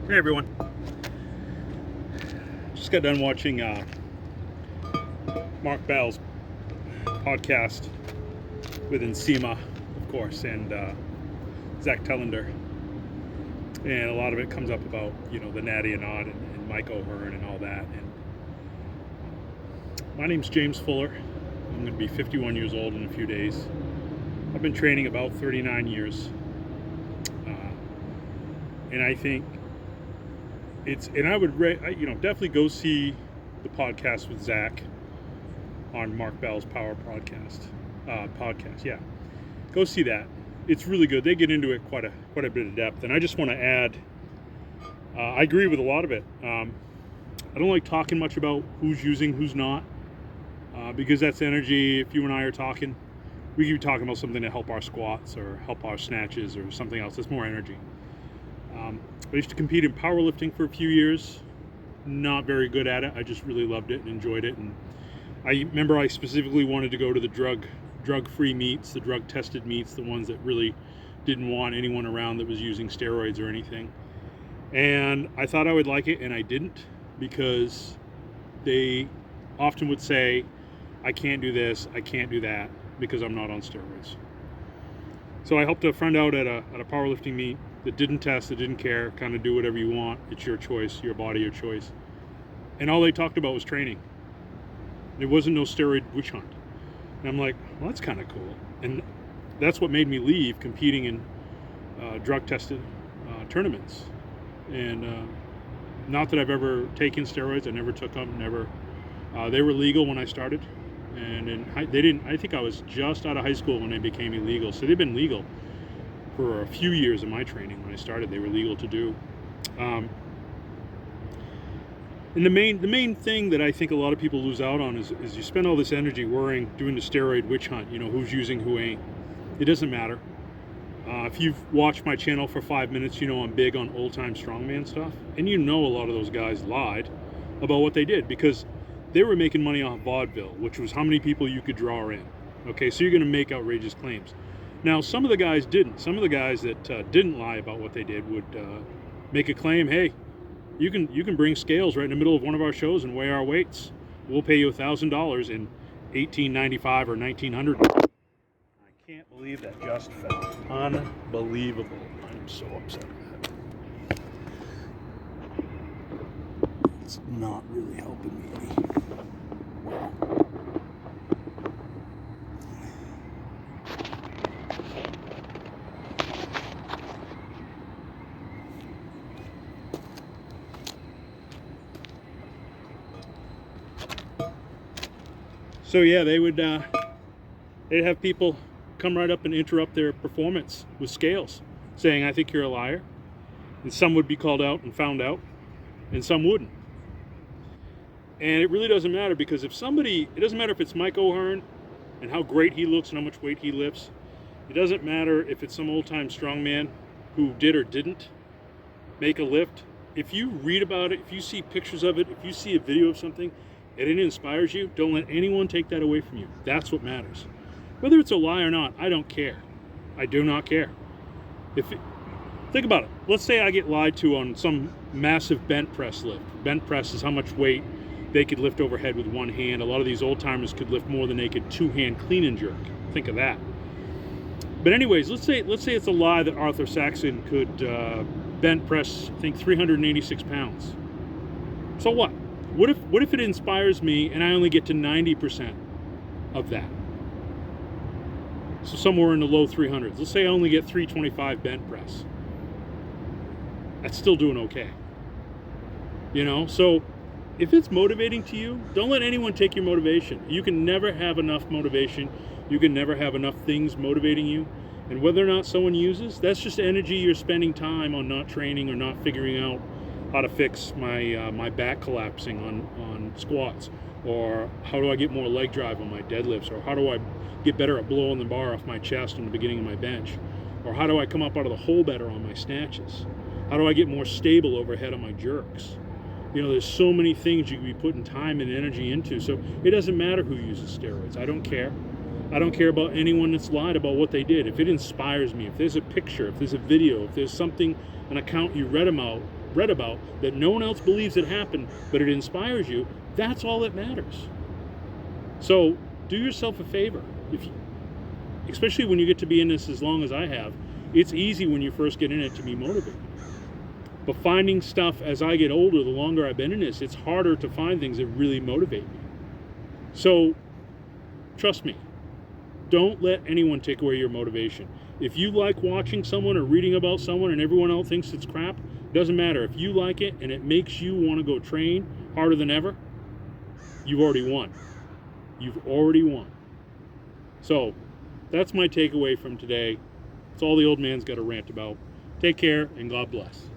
Hey everyone, just got done watching Mark Bell's podcast with Nsima, of course, and Zack Telander, and a lot of it comes up about the Natty and Mike O'Hearn and all that. And my name's James Fuller. I'm going to be 51 years old in a few days. I've been training about 39 years, and I think I would definitely go see the podcast with Zack on Mark Bell's Power podcast. Yeah, go see that. It's really good. They get into it quite a bit of depth, and I just want to add, I agree with a lot of it. I don't like talking much about who's using, who's not, because that's energy. If you and I are talking, we could be talking about something to help our squats or help our snatches or something else. That's more energy. I used to compete in powerlifting for a few years. Not very good at it. I just really loved it and enjoyed it. And I remember I specifically wanted to go to the drug-free meets, the drug-tested meets, the ones that really didn't want anyone around that was using steroids or anything. And I thought I would like it, and I didn't, because they often would say, I can't do this, I can't do that, because I'm not on steroids. So I helped a friend out at a powerlifting meet that didn't test, that didn't care, kind of do whatever you want. It's your choice, your body, your choice. And all they talked about was training. There wasn't no steroid witch hunt. And I'm like, well, that's kind of cool. And that's what made me leave competing in drug-tested tournaments. And not that I've ever taken steroids. I never took them, never. They were legal when I started. And they didn't. I think I was just out of high school when they became illegal. So they've been legal for a few years of my training. When I started, they were legal to do. And the main thing that I think a lot of people lose out on is you spend all this energy worrying, doing the steroid witch hunt. Who's using, who ain't. It doesn't matter. If you've watched my channel for 5 minutes, I'm big on old-time strongman stuff. And a lot of those guys lied about what they did, because they were making money off vaudeville, which was how many people you could draw in. Okay, so you're going to make outrageous claims. Now, some of the guys didn't. Some of the guys that didn't lie about what they did would make a claim, hey, you can bring scales right in the middle of one of our shows and weigh our weights. We'll pay you $1,000 in 1895 or 1900. I can't believe that just fell. Unbelievable. I'm so upset with that. It's not really helping me any. Wow. So yeah, they'd have people come right up and interrupt their performance with scales, saying, I think you're a liar. And some would be called out and found out, and some wouldn't. And it really doesn't matter, because it doesn't matter if it's Mike O'Hearn and how great he looks and how much weight he lifts. It doesn't matter if it's some old-time strongman who did or didn't make a lift. If you read about it, if you see pictures of it, if you see a video of something, and it inspires you, don't let anyone take that away from you. That's what matters. Whether it's a lie or not, I don't care. I do not care. Think about it. Let's say I get lied to on some massive bent press lift. Bent press is how much weight they could lift overhead with one hand. A lot of these old timers could lift more than they could two-hand clean and jerk. Think of that. But anyways, let's say it's a lie that Arthur Saxon could bent press, I think, 386 pounds. So what? What if it inspires me and I only get to 90% of that? So somewhere in the low 300s. Let's say I only get 325 bent press. That's still doing okay. So if it's motivating to you, don't let anyone take your motivation. You can never have enough motivation. You can never have enough things motivating you. And whether or not someone uses, that's just energy you're spending time on not training or not figuring out how to fix my back collapsing on squats, or how do I get more leg drive on my deadlifts, or how do I get better at blowing the bar off my chest in the beginning of my bench, or how do I come up out of the hole better on my snatches, how do I get more stable overhead on my jerks. There's so many things you can be putting time and energy into, so it doesn't matter who uses steroids. I don't care. I don't care about anyone that's lied about what they did. If it inspires me, if there's a picture, if there's a video, if there's something, an account you read about that no one else believes it happened, but it inspires you, that's all that matters. So do yourself a favor. Especially when you get to be in this as long as I have, it's easy when you first get in it to be motivated. But finding stuff as I get older, the longer I've been in this, it's harder to find things that really motivate me. So trust me, don't let anyone take away your motivation. If you like watching someone or reading about someone and everyone else thinks it's crap, it doesn't matter. If you like it and it makes you want to go train harder than ever, you've already won. You've already won. So that's my takeaway from today. It's all the old man's got to rant about. Take care and God bless.